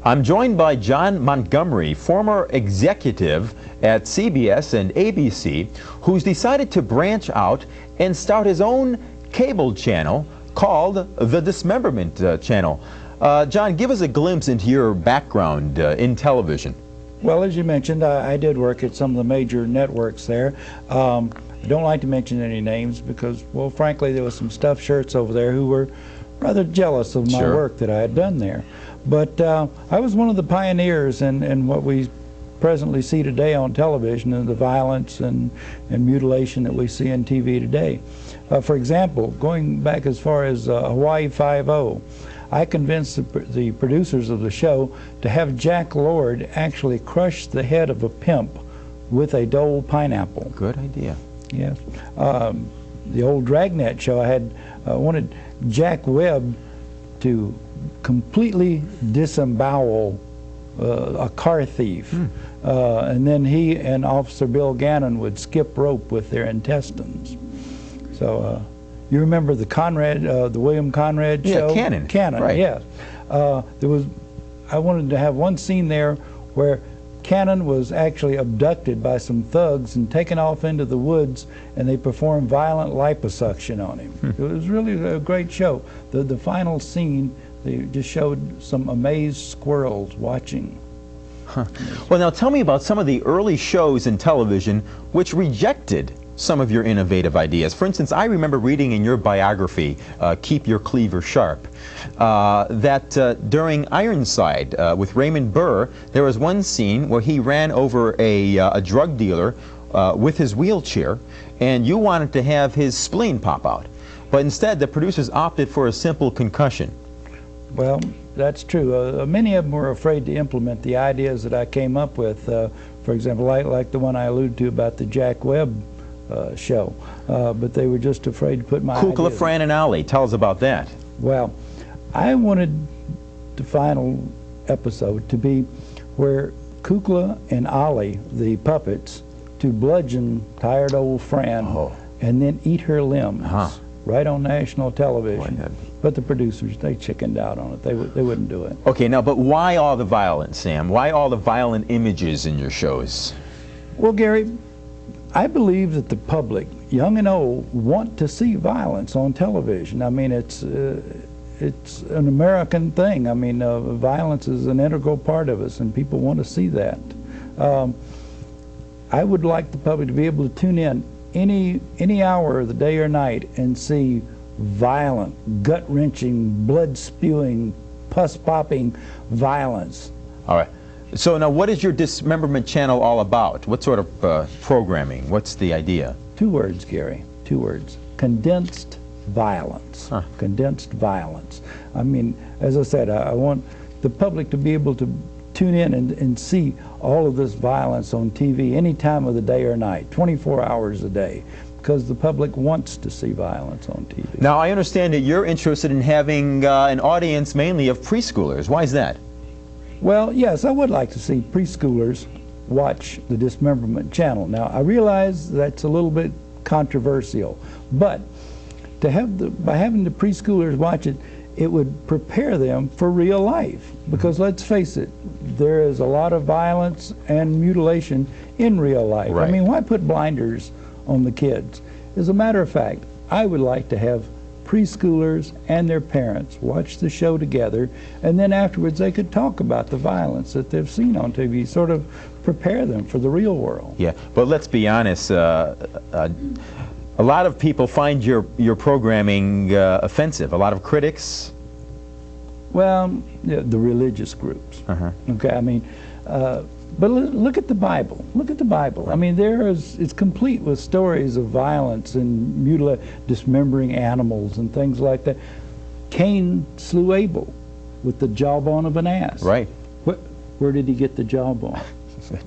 I'm joined by John Montgomery, former executive at CBS and ABC, who's decided to branch out and start his own cable channel called the Dismemberment Channel. John, give us a glimpse into your background in television. Well, as you mentioned, I did work at some of the major networks there. I don't like to mention any names because, well, frankly, there was some stuffed shirts over there who were rather jealous of my work that I had done there. But I was one of the pioneers in what we presently see today on television, and the violence and mutilation that we see on TV today. For example, going back as far as Hawaii Five-0, I convinced the producers of the show to have Jack Lord actually crush the head of a pimp with a Dole pineapple. Good idea. Yes. The old Dragnet show, I had wanted Jack Webb to completely disembowel a car thief, and then he and Officer Bill Gannon would skip rope with their intestines. So you remember the Conrad, the William Conrad show? Yeah, Cannon. Cannon, right. Yes. I wanted to have one scene there where Cannon was actually abducted by some thugs and taken off into the woods, and they performed violent liposuction on him. It was really a great show. The final scene, they just showed some amazed squirrels watching. Well, now tell me about some of the early shows in television which rejected some of your innovative ideas. For instance, I remember reading in your biography, Keep Your Cleaver Sharp, that during Ironside with Raymond Burr, there was one scene where he ran over a drug dealer with his wheelchair, and you wanted to have his spleen pop out. But instead, the producers opted for a simple concussion. Well, that's true. Many of them were afraid to implement the ideas that I came up with. For example, like the one I alluded to about the Jack Webb show, but they were just afraid to put my Kukla, Fran, and Ollie. Tell us about that. Well, I wanted the final episode to be where Kukla and Ollie, the puppets, to bludgeon tired old Fran and then eat her limbs right on national television. Boy, but the producers, they chickened out on it. They wouldn't do it. Okay, now, but why all the violence, Sam? Why all the violent images in your shows? Well, Gary, I believe that the public, young and old, want to see violence on television. I mean, it's an American thing. I mean, violence is an integral part of us, and people want to see that. I would like the public to be able to tune in any hour of the day or night and see violent, gut-wrenching, blood-spewing, pus-popping violence. All right. So now, what is your Dismemberment Channel all about? What sort of programming? What's the idea? 2 words, Gary. 2 words. Condensed violence. Condensed violence. I mean, as I said, I want the public to be able to tune in and see all of this violence on TV any time of the day or night, 24 hours a day, because the public wants to see violence on TV. Now, I understand that you're interested in having an audience mainly of preschoolers. Why is that? Well, yes, I would like to see preschoolers watch the Dismemberment Channel. Now, I realize that's a little bit controversial, but to have by having the preschoolers watch it, it would prepare them for real life. Because let's face it, there is a lot of violence and mutilation in real life. Right. I mean, why put blinders on the kids? As a matter of fact, I would like to have preschoolers and their parents watch the show together, and then afterwards they could talk about the violence that they've seen on TV, sort of prepare them for the real world. Yeah, but let's be honest, a lot of people find your programming offensive. A lot of critics? Well, yeah, the religious groups. Okay, I mean, but look at the Bible. Look at the Bible. I mean, it's complete with stories of violence and dismembering animals and things like that. Cain slew Abel with the jawbone of an ass. Right. Where did he get the jawbone?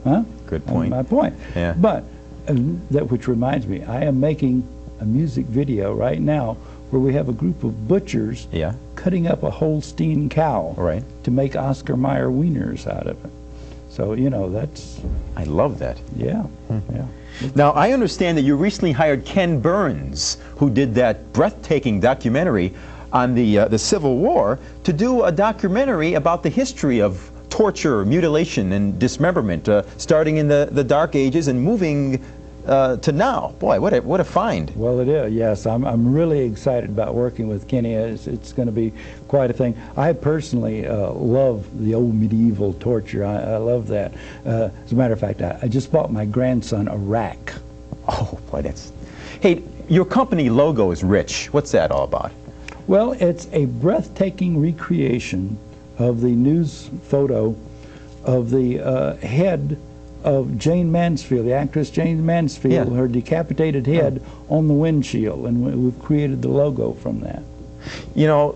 Huh? Good point. My point. Yeah. But which reminds me, I am making a music video right now where we have a group of butchers cutting up a Holstein cow to make Oscar Mayer wieners out of it. So, you know, that's... I love that. Yeah, yeah. Now, I understand that you recently hired Ken Burns, who did that breathtaking documentary on the Civil War, to do a documentary about the history of torture, mutilation, and dismemberment, starting in the Dark Ages and moving to now. Boy, what a find. Well, it is, yes. I'm really excited about working with Kenny. It's going to be quite a thing. I personally love the old medieval torture. I love that. As a matter of fact, I just bought my grandson a rack. Oh, boy, that's... Hey, your company logo is rich. What's that all about? Well, it's a breathtaking recreation of the news photo of the head of Jane Mansfield, the actress Jane Mansfield, her decapitated head on the windshield, and we've created the logo from that. You know,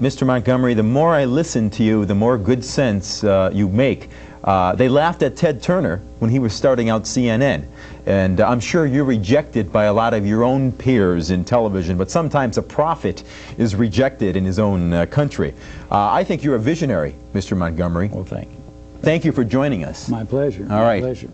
Mr. Montgomery, the more I listen to you, the more good sense you make. They laughed at Ted Turner when he was starting out CNN, and I'm sure you're rejected by a lot of your own peers in television, but sometimes a prophet is rejected in his own country. I think you're a visionary, Mr. Montgomery. Well, thank you. Thank you for joining us. My pleasure. All right. My pleasure.